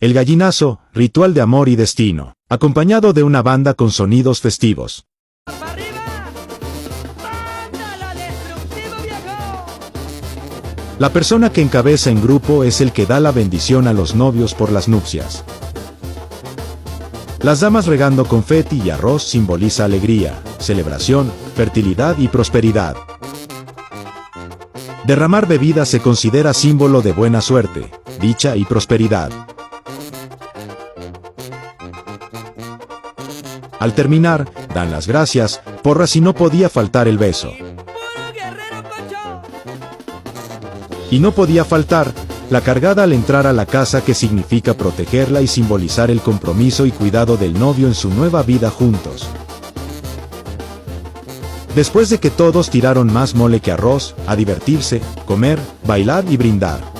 El gallinazo, ritual de amor y destino, acompañado de una banda con sonidos festivos. La persona que encabeza en grupo es el que da la bendición a los novios por las nupcias. Las damas regando confeti y arroz simboliza alegría, celebración, fertilidad y prosperidad. Derramar bebida se considera símbolo de buena suerte, dicha y prosperidad. Al terminar, dan las gracias, porras y no podía faltar el beso. Y no podía faltar la cargada al entrar a la casa, que significa protegerla y simbolizar el compromiso y cuidado del novio en su nueva vida juntos. Después de que todos tiraron más mole que arroz, a divertirse, comer, bailar y brindar.